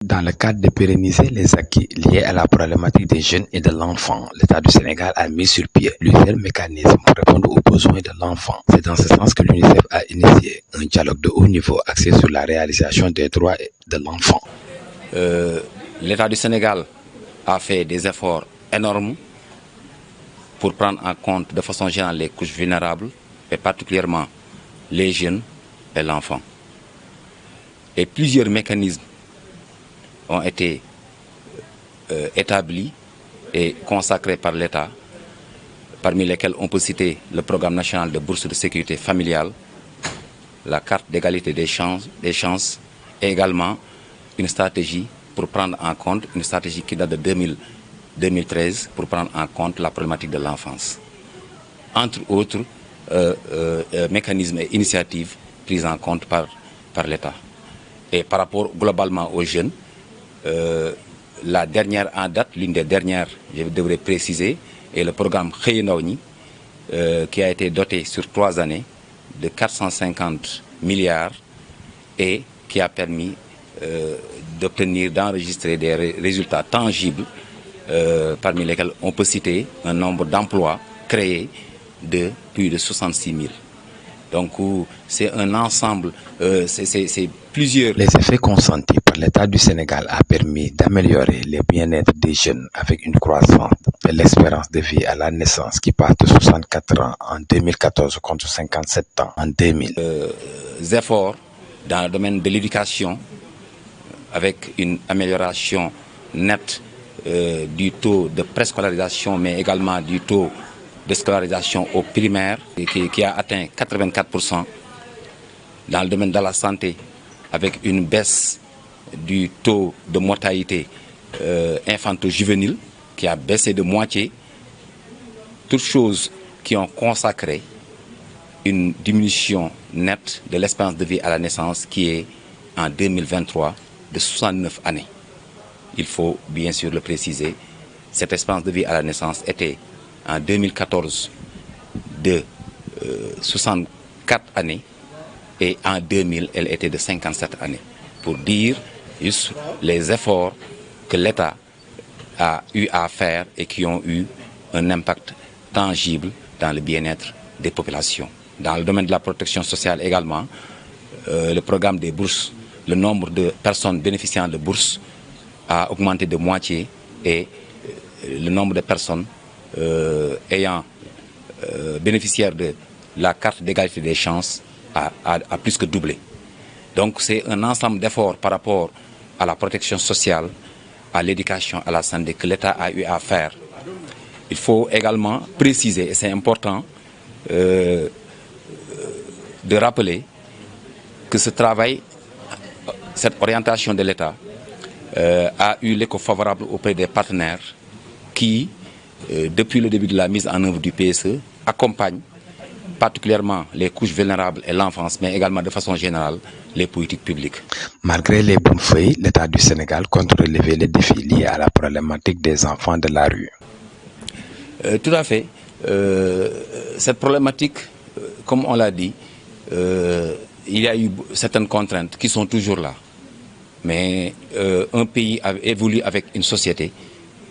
Dans le cadre de pérenniser les acquis liés à la problématique des jeunes et de l'enfant, l'État du Sénégal a mis sur pied plusieurs mécanismes pour répondre aux besoins de l'enfant. C'est dans ce sens que l'UNICEF a initié un dialogue de haut niveau axé sur la réalisation des droits de l'enfant. L'État du Sénégal a fait des efforts énormes pour prendre en compte de façon générale les couches vulnérables, et particulièrement les jeunes et l'enfant. Et plusieurs mécanismes ont été établis et consacrés par l'État, parmi lesquels on peut citer le programme national de bourse de sécurité familiale, la carte d'égalité des chances et également une stratégie pour prendre en compte, une stratégie qui date de 2013 pour prendre en compte la problématique de l'enfance. Entre autres mécanismes et initiatives prises en compte par l'État. Et par rapport globalement aux jeunes, la dernière en date, l'une des dernières, je devrais préciser, est le programme Xëyu Ndaw ñi, qui a été doté sur 3 années de 450 milliards et qui a permis d'obtenir, d'enregistrer des résultats tangibles, parmi lesquels on peut citer un nombre d'emplois créés de plus de 66 000. Donc c'est un ensemble, c'est plusieurs... Les effets consentis par l'État du Sénégal a permis d'améliorer le bien-être des jeunes avec une croissance de l'espérance de vie à la naissance qui passe de 64 ans en 2014 contre 57 ans en 2000. Efforts dans le domaine de l'éducation avec une amélioration nette du taux de préscolarisation mais également du taux de scolarisation au primaire qui a atteint 84%. Dans le domaine de la santé, avec une baisse du taux de mortalité infanto-juvénile qui a baissé de moitié, toutes choses qui ont consacré une diminution nette de l'espérance de vie à la naissance qui est en 2023 de 69 années. Il faut bien sûr le préciser, cette espérance de vie à la naissance était en 2014 de 64 années et en 2000, elle était de 57 années. Pour dire juste les efforts que l'État a eu à faire et qui ont eu un impact tangible dans le bien-être des populations. Dans le domaine de la protection sociale également, le programme des bourses, le nombre de personnes bénéficiant de bourses a augmenté de moitié et le nombre de personnes ayant bénéficiaire de la carte d'égalité des chances a plus que doublé. Donc c'est un ensemble d'efforts par rapport à la protection sociale, à l'éducation, à la santé que l'État a eu à faire. Il faut également préciser, et c'est important, de rappeler que ce travail, cette orientation de l'État a eu l'écho favorable auprès des partenaires qui, depuis le début de la mise en œuvre du PSE, accompagnent particulièrement les couches vulnérables et l'enfance, mais également de façon générale les politiques publiques. Malgré les bonnes feuilles, l'État du Sénégal compte relever les défis liés à la problématique des enfants de la rue. Tout à fait. Cette problématique, comme on l'a dit, il y a eu certaines contraintes qui sont toujours là. Mais un pays évolue avec une société,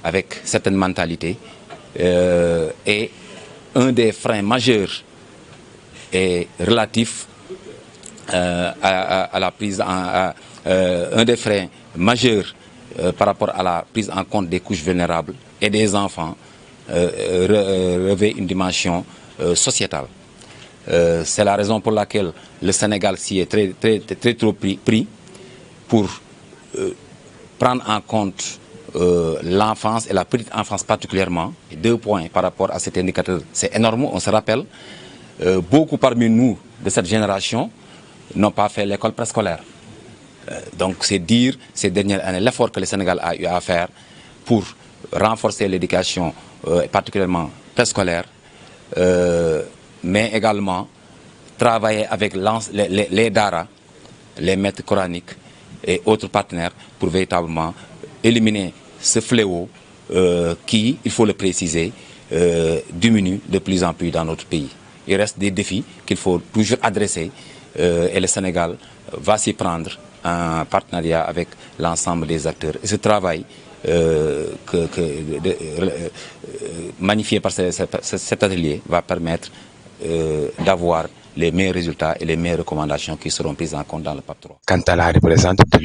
avec certaines mentalités, et un des freins majeurs est relatif à la prise un des freins majeurs par rapport à la prise en compte des couches vulnérables et des enfants revêt une dimension sociétale. C'est la raison pour laquelle le Sénégal s'y est très trop pris pour prendre en compte l'enfance et la petite enfance particulièrement. 2 points par rapport à cet indicateur, c'est énorme, on se rappelle. Beaucoup parmi nous de cette génération n'ont pas fait l'école préscolaire. Donc c'est dire ces dernières années l'effort que le Sénégal a eu à faire pour renforcer l'éducation, particulièrement préscolaire, mais également travailler avec les daara, les maîtres coraniques et autres partenaires pour véritablement éliminer ce fléau qui, il faut le préciser, diminue de plus en plus dans notre pays. Il reste des défis qu'il faut toujours adresser et le Sénégal va s'y prendre en partenariat avec l'ensemble des acteurs. Et ce travail magnifié par cet atelier va permettre d'avoir les meilleurs résultats et les meilleures recommandations qui seront prises en compte dans le PAP 3. Quant à la représentante de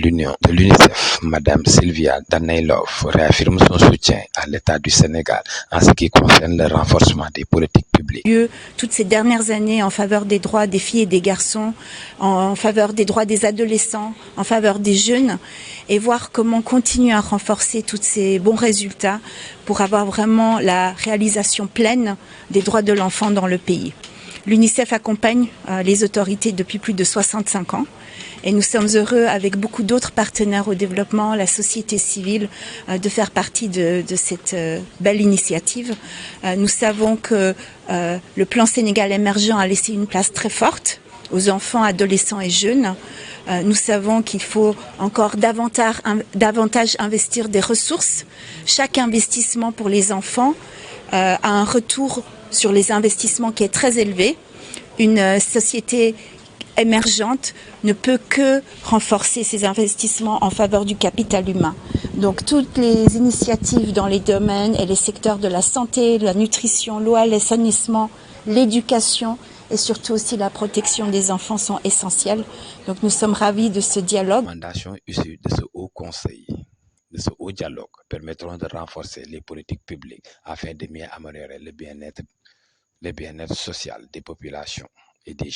l'UNICEF, Madame Sylvia Danailov, réaffirme son soutien à l'État du Sénégal en ce qui concerne le renforcement des politiques publiques. Toutes ces dernières années en faveur des droits des filles et des garçons, en faveur des droits des adolescents, en faveur des jeunes, et voir comment continuer à renforcer tous ces bons résultats pour avoir vraiment la réalisation pleine des droits de l'enfant dans le pays. L'UNICEF accompagne les autorités depuis plus de 65 ans et nous sommes heureux, avec beaucoup d'autres partenaires au développement, la société civile, de faire partie de cette belle initiative. Nous savons que le plan Sénégal émergent a laissé une place très forte aux enfants, adolescents et jeunes. Nous savons qu'il faut encore davantage investir des ressources. Chaque investissement pour les enfants a un retour sur les investissements qui est très élevé. Une société émergente ne peut que renforcer ses investissements en faveur du capital humain. Donc toutes les initiatives dans les domaines et les secteurs de la santé, la nutrition, l'eau, l'assainissement, l'éducation et surtout aussi la protection des enfants sont essentielles. Donc nous sommes ravis de ce dialogue. Les recommandations issues de ce haut conseil, de ce haut dialogue, permettront de renforcer les politiques publiques afin de mieux améliorer le bien-être social des populations et des